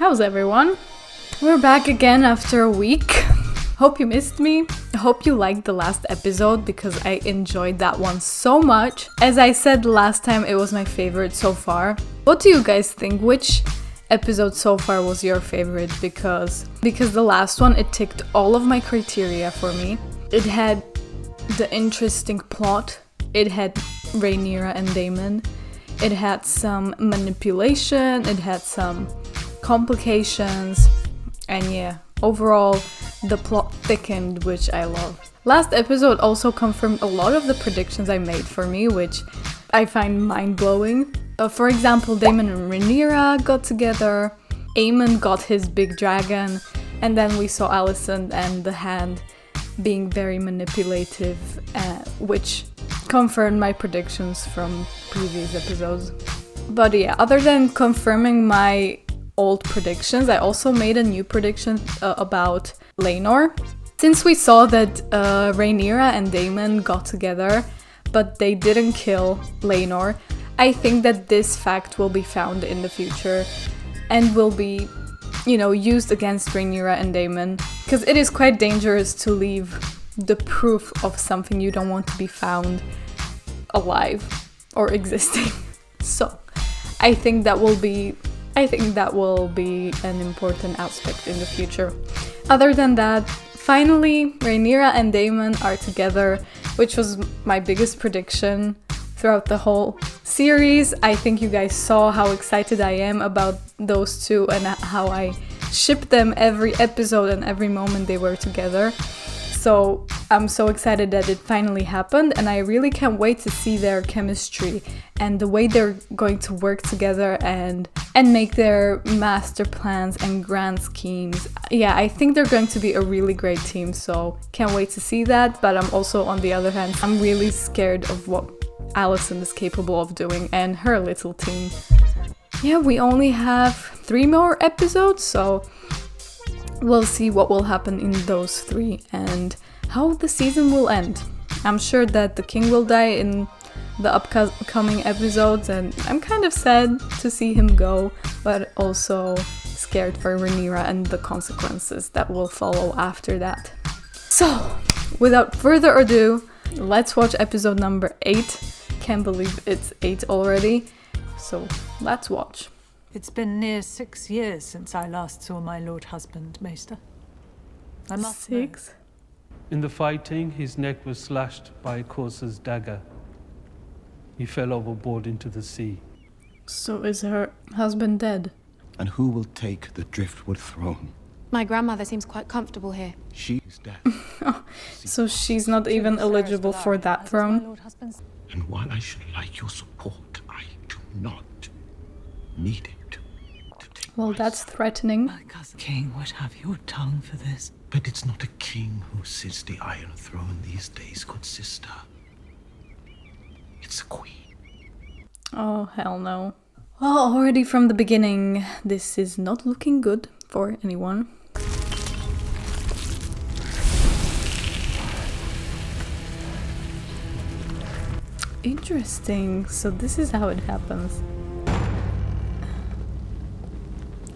How's everyone? We're back again after a week. Hope you missed me. I hope you liked the last episode because I enjoyed that one so much. As I said last time, it was my favorite so far. What do you guys think? Which episode so far was your favorite? Because the last one, it ticked all of my criteria for me. It had the interesting plot. It had Rhaenyra and Daemon. It had some manipulation. It had some complications. And yeah, overall, the plot thickened, which I love. Last episode also confirmed a lot of the predictions I made for me, which I find mind-blowing. For example, Daemon and Rhaenyra got together, Aemon got his big dragon, and then we saw Alicent and the Hand being very manipulative, which confirmed my predictions from previous episodes. But yeah, other than confirming my old predictions, I also made a new prediction about Laenor. Since we saw that Rhaenyra and Daemon got together, but they didn't kill Laenor, I think that this fact will be found in the future and will be, used against Rhaenyra and Daemon, because it is quite dangerous to leave the proof of something you don't want to be found alive or existing. So, I think that will be an important aspect in the future. Other than that, finally, Rhaenyra and Daemon are together, which was my biggest prediction throughout the whole series. I think you guys saw how excited I am about those two and how I shipped them every episode and every moment they were together. So I'm so excited that it finally happened, and I really can't wait to see their chemistry and the way they're going to work together and make their master plans and grand schemes. Yeah, I think they're going to be a really great team, so can't wait to see that. But I'm also, on the other hand, I'm really scared of what Alicent is capable of doing and her little team. Yeah, we only have 3 more episodes, so we'll see what will happen in those 3 and how the season will end. I'm sure that the king will die in the upcoming episodes, and I'm kind of sad to see him go, but also scared for Rhaenyra and the consequences that will follow after that. So, without further ado, let's watch episode number 8. Can't believe it's 8 already. So, let's watch. It's been near 6 years since I last saw my lord husband, Maester. I must 6? In the fighting, his neck was slashed by a courser's dagger. He fell overboard into the sea. So is her husband dead? And who will take the Driftwood throne? My grandmother seems quite comfortable here. She is dead. So she's not even eligible for that throne? And while I should like your support, I do not need it. Well, that's threatening. My cousin King would have your tongue for this. But it's not a king who sits the Iron Throne these days, good sister. It's a queen. Oh, hell no. Well, already from the beginning, this is not looking good for anyone. Interesting. So this is how it happens.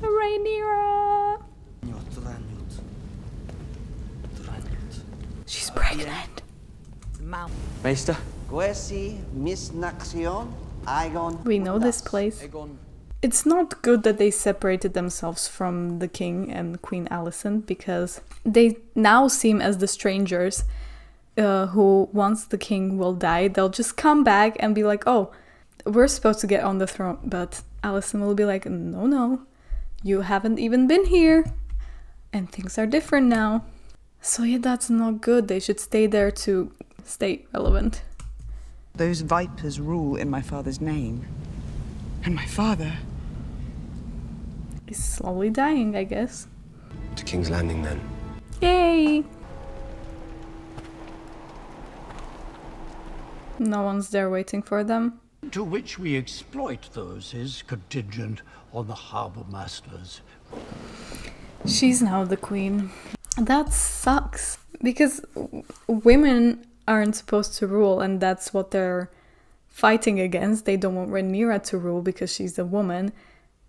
Rhaenyra! She's pregnant. Maester? We know this place. It's not good that they separated themselves from the king and Queen Alicent, because they now seem as the strangers who, once the king will die, they'll just come back and be like, oh, we're supposed to get on the throne. But Alicent will be like, no, you haven't even been here. And things are different now. So yeah, that's not good. They should stay there to stay relevant. Those vipers rule in my father's name. And my father is slowly dying, I guess. To King's Landing, then. Yay! No one's there waiting for them. To which we exploit those is contingent on the harbour masters. She's now the queen. That sucks, because women aren't supposed to rule, and that's what they're fighting against. They don't want Rhaenyra to rule because she's a woman,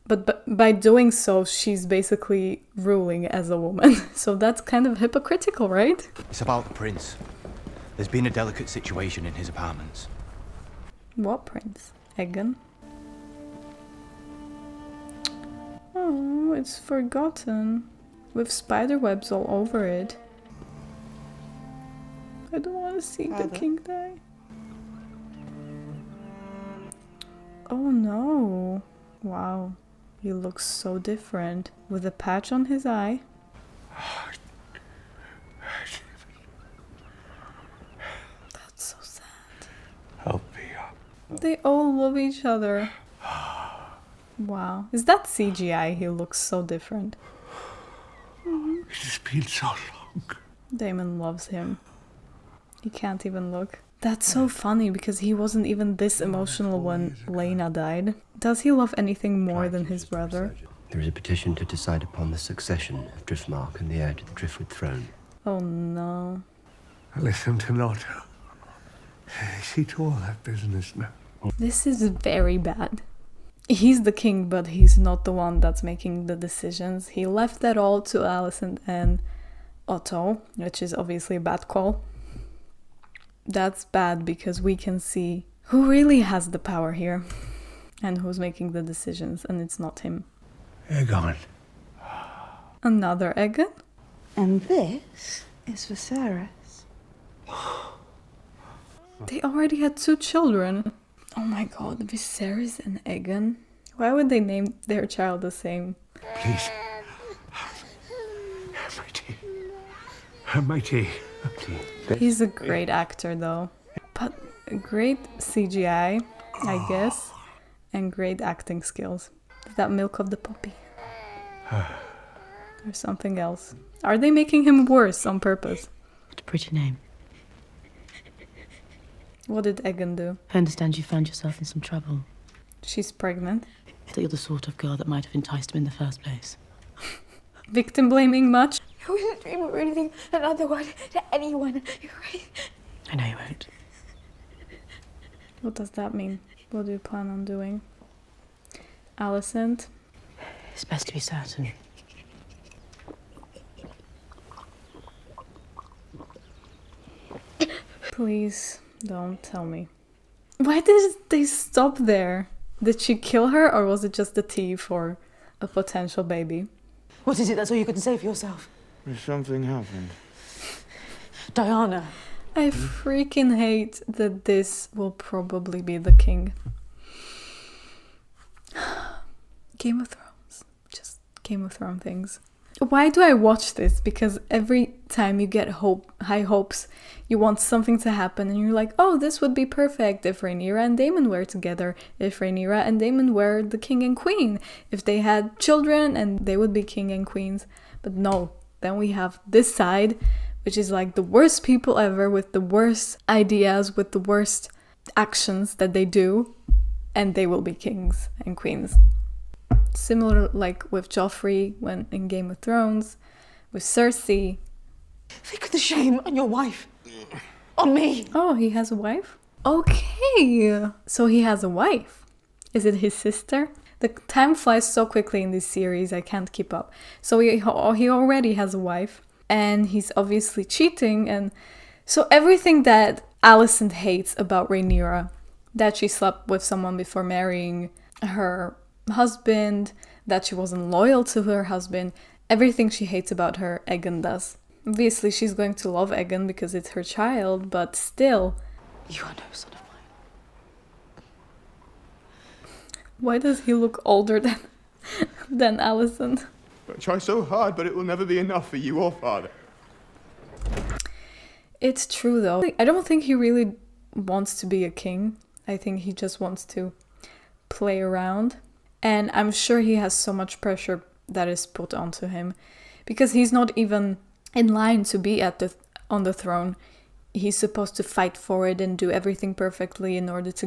But by doing so, she's basically ruling as a woman. So that's kind of hypocritical, right? It's about the prince. There's been a delicate situation in his apartments. What prince? Egan? Oh, it's forgotten. With spider webs all over it. I don't want to see the king die. Oh no. Wow. He looks so different. With a patch on his eye. That's so sad. Help me up. They all love each other. Wow. Is that CGI? He looks so different. It has been so long. Damon loves him. He can't even look. That's so funny because he wasn't even this emotional when Lena died. Does he love anything more than his brother? There is a petition to decide upon the succession of Driftmark and the heir to the Driftwood throne. Oh no. Listen to Notto. See to all that business now. This is very bad. He's the king, but he's not the one that's making the decisions. He left that all to Alicent and Otto, which is obviously a bad call. That's bad because we can see who really has the power here and who's making the decisions, and it's not him. Aegon. Another Aegon? And this is Viserys. They already had 2 children. Oh my god, Viserys and Aegon? Why would they name their child the same? Please. My tea. He's a great actor though. But great CGI, I guess. And great acting skills. Is that milk of the poppy? Or something else? Are they making him worse on purpose? What a pretty name. What did Aegon do? I understand you found yourself in some trouble. She's pregnant. That you're the sort of girl that might have enticed him in the first place. Victim blaming much? I wouldn't dream of anything another word to anyone. You're right. I know you won't. What does that mean? What do you plan on doing? Alicent? It's best to be certain. Please don't tell me. Why did they stop there? Did she kill her or was it just a tea for a potential baby? What is it? That's all you can say for yourself? Something happened. Diana. I freaking hate that this will probably be the king. Game of Thrones. Just Game of Thrones things. Why do I watch this? Because every time you get high hopes, you want something to happen and you're like, oh, this would be perfect if Rhaenyra and Daemon were together, if Rhaenyra and Daemon were the king and queen, if they had children and they would be king and queens. But no, then we have this side, which is like the worst people ever with the worst ideas, with the worst actions that they do, and they will be kings and queens. Similar like with Joffrey when in Game of Thrones, with Cersei. Think of the shame on your wife. On me. Oh, he has a wife? Okay. So he has a wife. Is it his sister? The time flies so quickly in this series, I can't keep up. So he already has a wife. And he's obviously cheating. And so everything that Alicent hates about Rhaenyra, that she slept with someone before marrying her husband, that she wasn't loyal to her husband, everything she hates about her, Aegon does. Obviously, she's going to love Aegon because it's her child, but still. You are no son of mine. Why does he look older than Alicent? I try so hard, but it will never be enough for you or father. It's true, though. I don't think he really wants to be a king. I think he just wants to play around. And I'm sure he has so much pressure that is put onto him because he's not even in line to be on the throne. He's supposed to fight for it and do everything perfectly in order to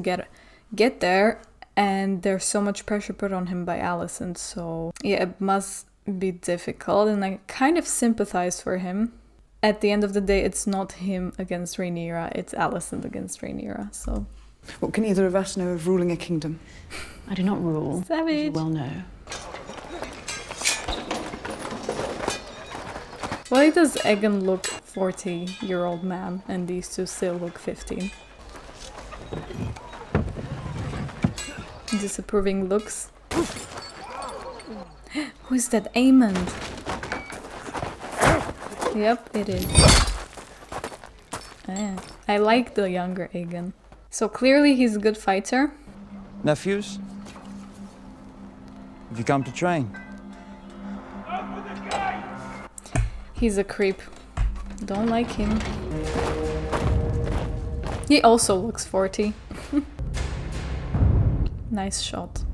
get there. And there's so much pressure put on him by Alicent. So yeah, it must be difficult. And I kind of sympathize for him. At the end of the day, it's not him against Rhaenyra. It's Alicent against Rhaenyra. So What can either of us know of ruling a kingdom? I do not rule, as Savage. you well know. Why does Egan look 40-year-old man and these two still look 15? Disapproving looks. Who is that? Aemond? Yep, it is. I like the younger Aegon. So clearly he's a good fighter. Nephews? Have you come to train? He's a creep. Don't like him. He also looks 40. Nice shot.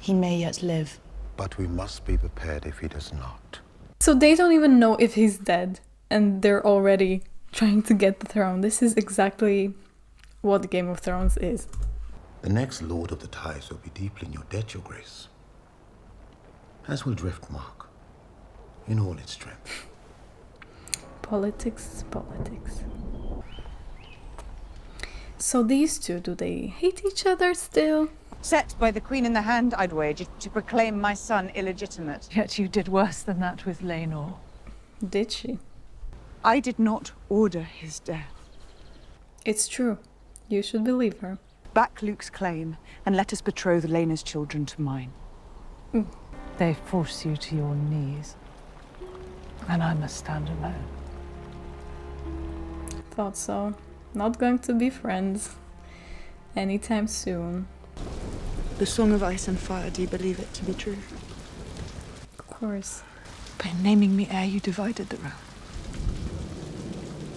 He may yet live. But we must be prepared if he does not. So they don't even know if he's dead, and they're already trying to get the throne. This is exactly what Game of Thrones is. The next Lord of the Tides will be deeply in your debt, Your Grace. As will Driftmark, in all its strength. Politics, politics. So these two, do they hate each other still? Set by the Queen in the hand, I'd wager, to proclaim my son illegitimate. Yet you did worse than that with Laenor. Did she? I did not order his death. It's true. You should believe her. Back Luke's claim, and let us betroth Laena's children to mine. They force you to your knees. And I must stand alone. Thought so. Not going to be friends anytime soon. The Song of Ice and Fire, do you believe it to be true? Of course. By naming me heir, you divided the realm.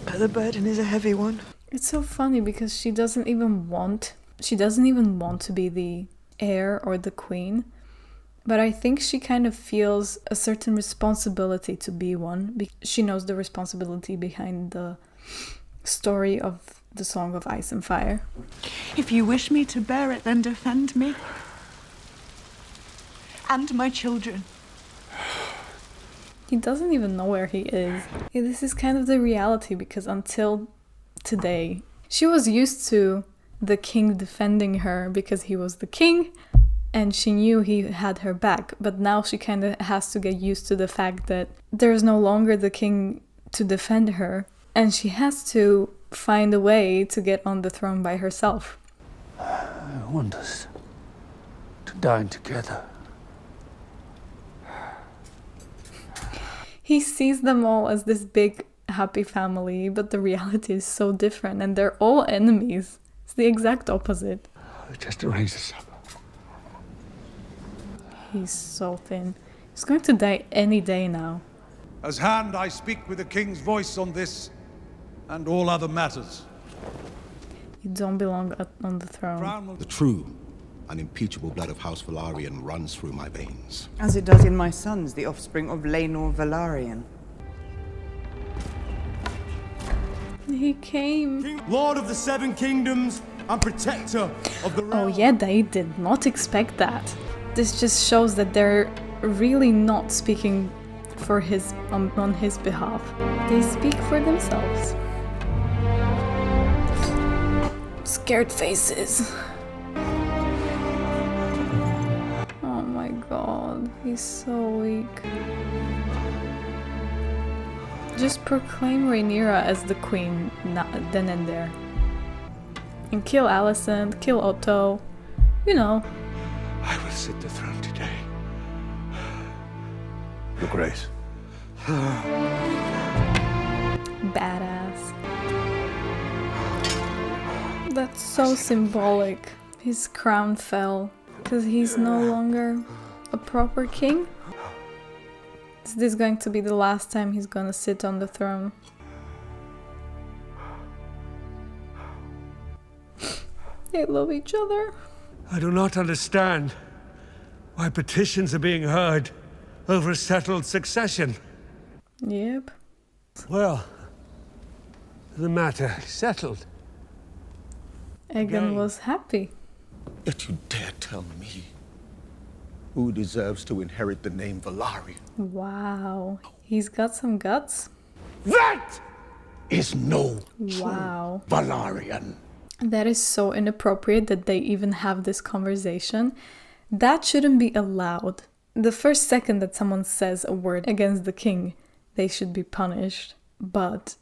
But the burden is a heavy one. It's so funny because she doesn't even want to be the heir or the queen. But I think she kind of feels a certain responsibility to be one. She knows the responsibility behind the story of the Song of Ice and Fire. If you wish me to bear it, then defend me. And my children. He doesn't even know where he is. Yeah, this is kind of the reality because until today, she was used to the king defending her because he was the king and she knew he had her back. But now she kind of has to get used to the fact that there's no longer the king to defend her and she has to find a way to get on the throne by herself. I want us to dine together. He sees them all as this big, happy family, but the reality is so different and they're all enemies. It's the exact opposite. Just arrange the supper. He's so thin. He's going to die any day now. As Hand, I speak with the king's voice on this and all other matters. You don't belong on the throne. The true, unimpeachable blood of House Velaryon runs through my veins. As it does in my sons, the offspring of Laenor Velaryon. He came. Lord of the Seven Kingdoms and protector of the realm. Oh yeah, they did not expect that. This just shows that they're really not speaking for on his behalf. They speak for themselves. Scared faces. Oh my god, he's so weak. Just proclaim Rhaenyra as the queen then and there. And kill Alicent, kill Otto, you know. I will sit the throne today. Your Grace. Badass. That's so symbolic. His crown fell because he's no longer a proper king. Is this going to be the last time he's gonna sit on the throne? They love each other. I do not understand why petitions are being heard over a settled succession. Yep. Well, the matter is settled. Aegon was happy. Yet you dare tell me who deserves to inherit the name Velaryon? Wow. He's got some guts. That is no Wow. Velaryon. That is so inappropriate that they even have this conversation. That shouldn't be allowed. The first second that someone says a word against the king, they should be punished. But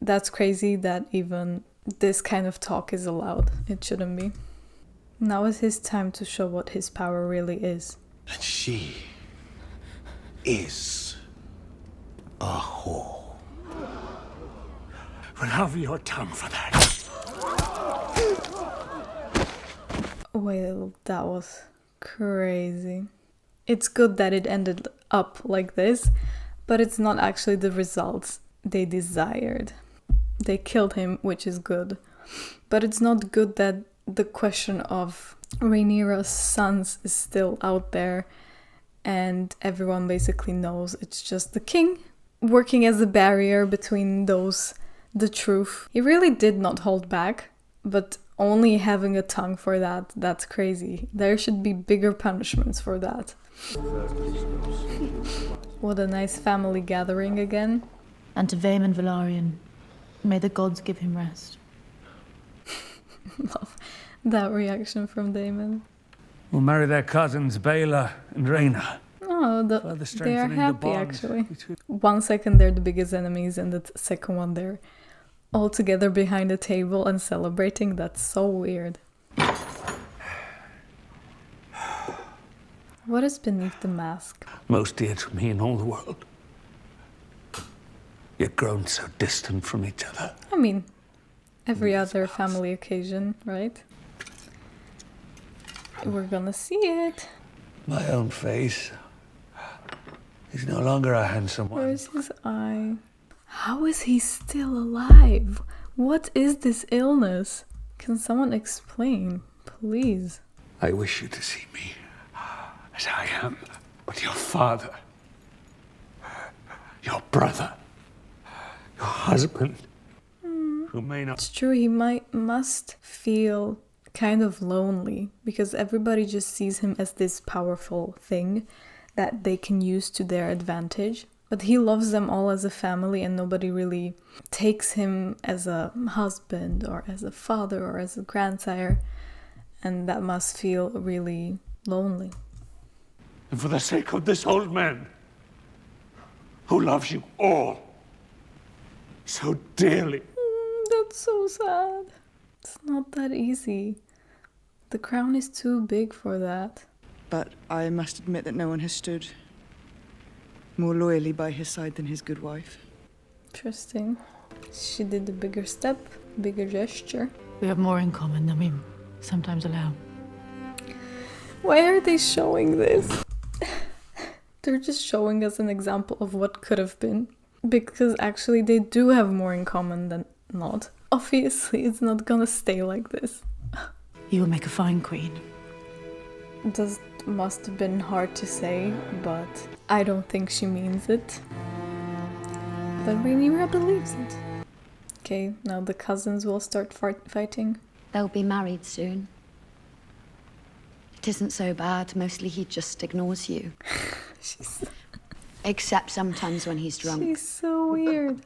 that's crazy that even this kind of talk is allowed. It shouldn't be. Now is his time to show what his power really is. And she is a whore. We'll have your tongue for that. Wait, that was crazy. It's good that it ended up like this, but it's not actually the results they desired. They killed him, which is good. But it's not good that the question of Rhaenyra's sons is still out there and everyone basically knows it's just the king working as a barrier between those, the truth. He really did not hold back, but only having a tongue for that, that's crazy. There should be bigger punishments for that. What a nice family gathering again. And to Vaemon Velaryon, may the gods give him rest. Love that reaction from Daemon. We'll marry their cousins, Baela and Rhaena. Oh, they are happy actually. 1 second they're the biggest enemies and the second one they're all together behind a table and celebrating. That's so weird. What is beneath the mask? Most dear to me in all the world. Yet grown so distant from each other. I mean, every other family occasion, right? We're gonna see it. My own face. He's no longer a handsome one. Where's his eye? How is he still alive? What is this illness? Can someone explain, please? I wish you to see me as I am, but your father, your brother, your husband, who may not... It's true, he must feel kind of lonely because everybody just sees him as this powerful thing that they can use to their advantage. But he loves them all as a family and nobody really takes him as a husband or as a father or as a grandsire. And that must feel really lonely. And for the sake of this old man, who loves you all so dearly. That's so sad. It's not that easy. The crown is too big for that. But I must admit that no one has stood more loyally by his side than his good wife. Interesting. She did a bigger step, bigger gesture. We have more in common than we sometimes allow. Why are they showing this? They're just showing us an example of what could have been. Because actually they do have more in common than not. Obviously it's not gonna stay like this. You will make a fine queen. That must have been hard to say, but I don't think she means it. But Rhaenyra believes it. Okay, now the cousins will start fighting. They'll be married soon. It isn't so bad. Mostly he just ignores you. Except sometimes when he's drunk. She's so weird.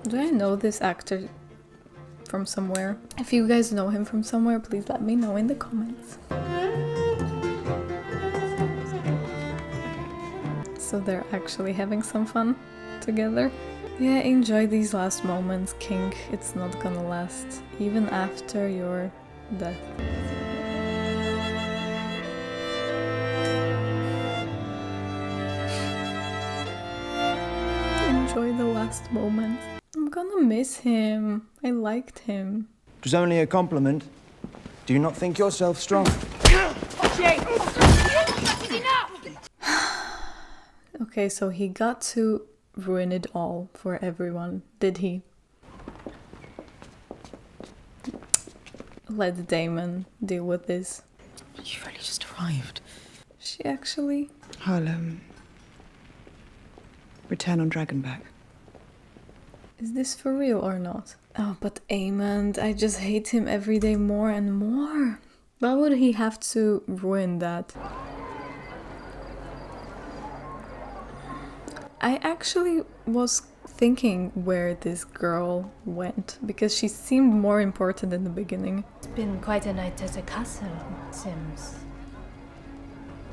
Do I know this actor from somewhere? If you guys know him from somewhere, please let me know in the comments. So they're actually having some fun together. Yeah, enjoy these last moments, King. It's not gonna last, even after your death. Enjoy the last moments. I'm gonna miss him. I liked him. It was only a compliment. Do you not think yourself strong? Okay, so he got to ruin it all for everyone, did he? Let Daemon deal with this. You've only just arrived. She actually... I'll, return on Dragonback. Is this for real or not? Oh, but Aemond, I just hate him every day more and more. Why would he have to ruin that? I actually was thinking where this girl went, because she seemed more important in the beginning. It's been quite a night at the castle, it seems.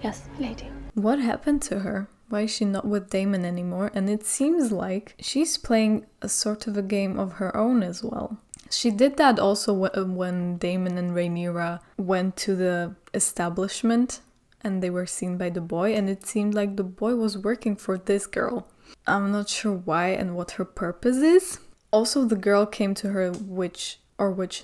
Yes, lady. What happened to her? Why is she not with Daemon anymore? And it seems like she's playing a sort of a game of her own as well. She did that also when Daemon and Rhaenyra went to the establishment and they were seen by the boy, and it seemed like the boy was working for this girl. I'm not sure why and what her purpose is. Also, the girl came to her which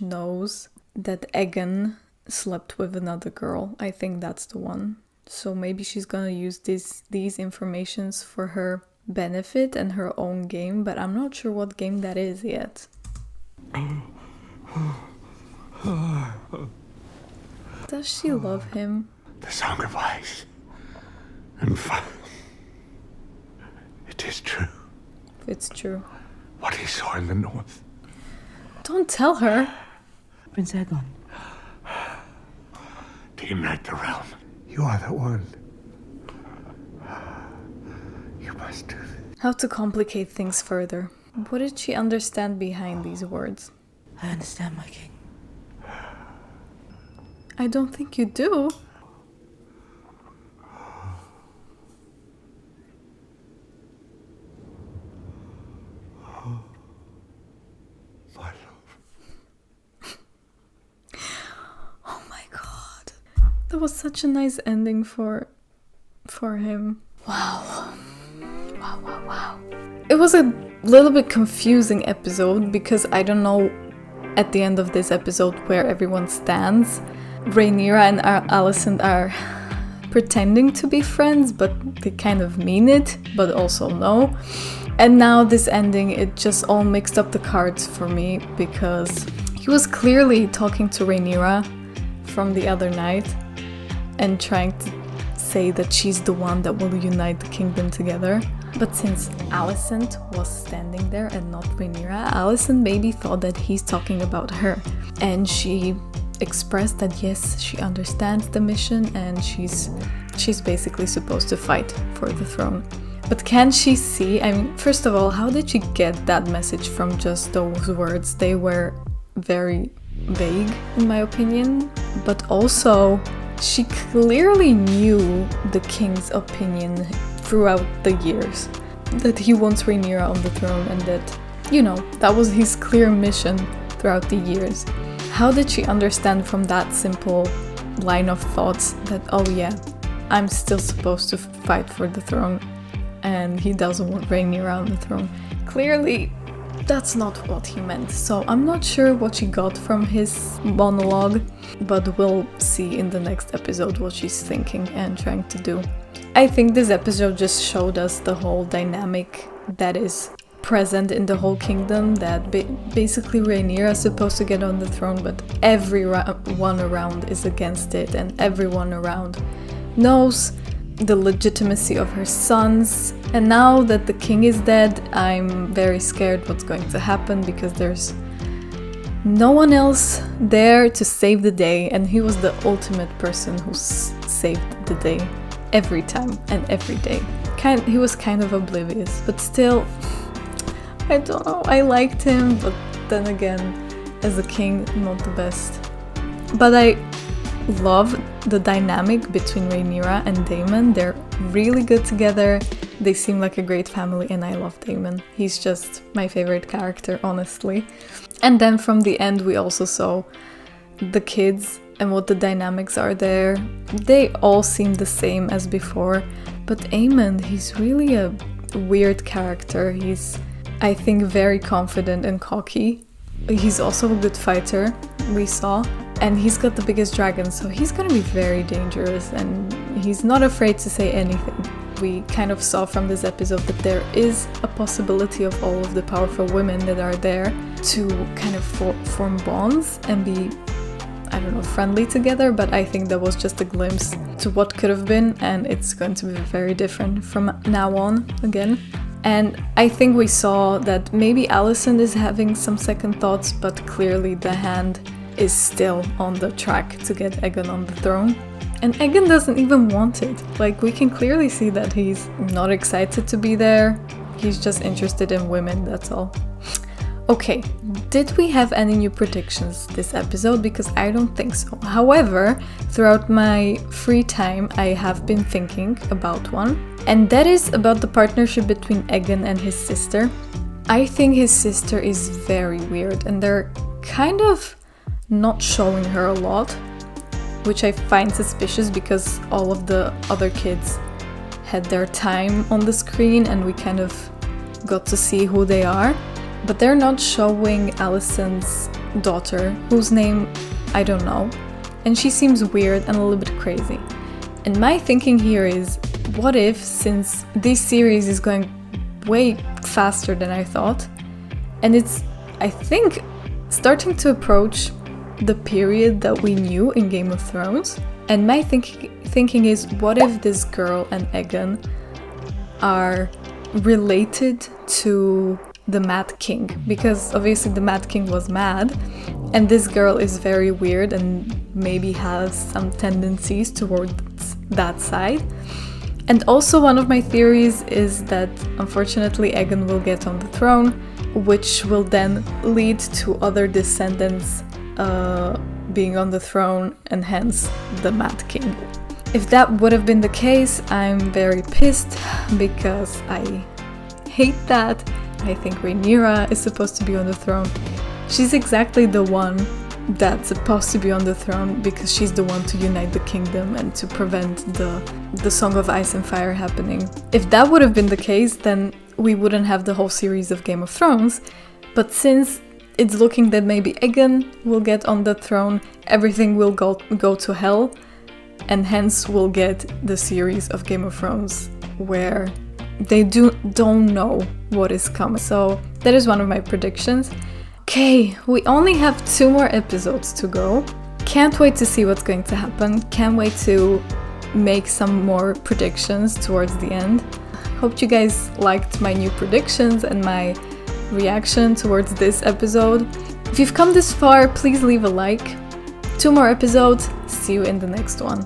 knows that Aegon slept with another girl. I think that's the one. So maybe she's gonna use these informations for her benefit and her own game, but I'm not sure what game that is yet. Does she love him? The Song of Ice and Fire. It is true. It's true. What he saw in the north. Don't tell her. Prince Aegon. To unite the realm. You are the one. You must do this. How to complicate things further. What did she understand behind these words? I understand, my king. I don't think you do. My love. Oh my god. That was such a nice ending for him. Wow. Wow. It was a little bit confusing episode because I don't know at the end of this episode where everyone stands. Rhaenyra and Alicent are pretending to be friends, but they kind of mean it, but also no. And now this ending, it just all mixed up the cards for me because he was clearly talking to Rhaenyra from the other night and trying to say that she's the one that will unite the kingdom together. But since Alicent was standing there and not Rhaenyra, Alicent maybe thought that he's talking about her. And she expressed that yes, she understands the mission and she's basically supposed to fight for the throne. But can she see? I mean, first of all, how did she get that message from just those words? They were very vague, in my opinion. But also, she clearly knew the king's opinion throughout the years. That he wants Rhaenyra on the throne and that, that was his clear mission throughout the years. How did she understand from that simple line of thoughts that, oh yeah, I'm still supposed to fight for the throne and he doesn't want Rhaenyra on the throne? Clearly, that's not what he meant. So I'm not sure what she got from his monologue, but we'll see in the next episode what she's thinking and trying to do. I think this episode just showed us the whole dynamic that is present in the whole kingdom, that basically Rhaenyra is supposed to get on the throne, but everyone around is against it, and everyone around knows the legitimacy of her sons. And now that the king is dead, I'm very scared what's going to happen because there's no one else there to save the day, and he was the ultimate person who saved the day every time and every day. He was kind of oblivious, but still, I don't know, I liked him, but then again, as a king, not the best. But I love the dynamic between Rhaenyra and Daemon. They're really good together. They seem like a great family, and I love Daemon. He's just my favorite character, honestly. And then from the end, we also saw the kids and what the dynamics are there. They all seem the same as before, but Aemond, he's really a weird character. He's, I think, very confident and cocky. He's also a good fighter, we saw, and he's got the biggest dragon, so he's gonna be very dangerous, and he's not afraid to say anything. We kind of saw from this episode that there is a possibility of all of the powerful women that are there to kind of form bonds and be, I don't know, friendly together, but I think that was just a glimpse to what could have been, and it's going to be very different from now on again. And I think we saw that maybe Alicent is having some second thoughts, but clearly the Hand is still on the track to get Aegon on the throne. And Aegon doesn't even want it. Like, we can clearly see that he's not excited to be there. He's just interested in women, that's all. Okay, did we have any new predictions this episode? Because I don't think so. However, throughout my free time, I have been thinking about one. And that is about the partnership between Egan and his sister. I think his sister is very weird and they're kind of not showing her a lot, which I find suspicious because all of the other kids had their time on the screen and we kind of got to see who they are. But they're not showing Alison's daughter, whose name I don't know, and she seems weird and a little bit crazy. And my thinking here is, what if, since this series is going way faster than I thought, and it's, I think, starting to approach the period that we knew in Game of Thrones, and my thinking is, what if this girl and Egan are related to the Mad King? Because obviously the Mad King was mad, and this girl is very weird and maybe has some tendencies towards that side. And also one of my theories is that unfortunately Egan will get on the throne, which will then lead to other descendants being on the throne and hence the Mad King. If that would have been the case, I'm very pissed because I hate that. I think Rhaenyra is supposed to be on the throne. She's exactly the one that's supposed to be on the throne because she's the one to unite the kingdom and to prevent the Song of Ice and Fire happening. If that would have been the case, then we wouldn't have the whole series of Game of Thrones. But since it's looking that maybe Egan will get on the throne, everything will go to hell, and hence we'll get the series of Game of Thrones where they don't know what is coming. So that is one of my predictions. Okay, we only have 2 more episodes to go. Can't wait to see what's going to happen. Can't wait to make some more predictions towards the end. Hope you guys liked my new predictions and my reaction towards this episode. If you've come this far, please leave a like. 2 more episodes. See you in the next one.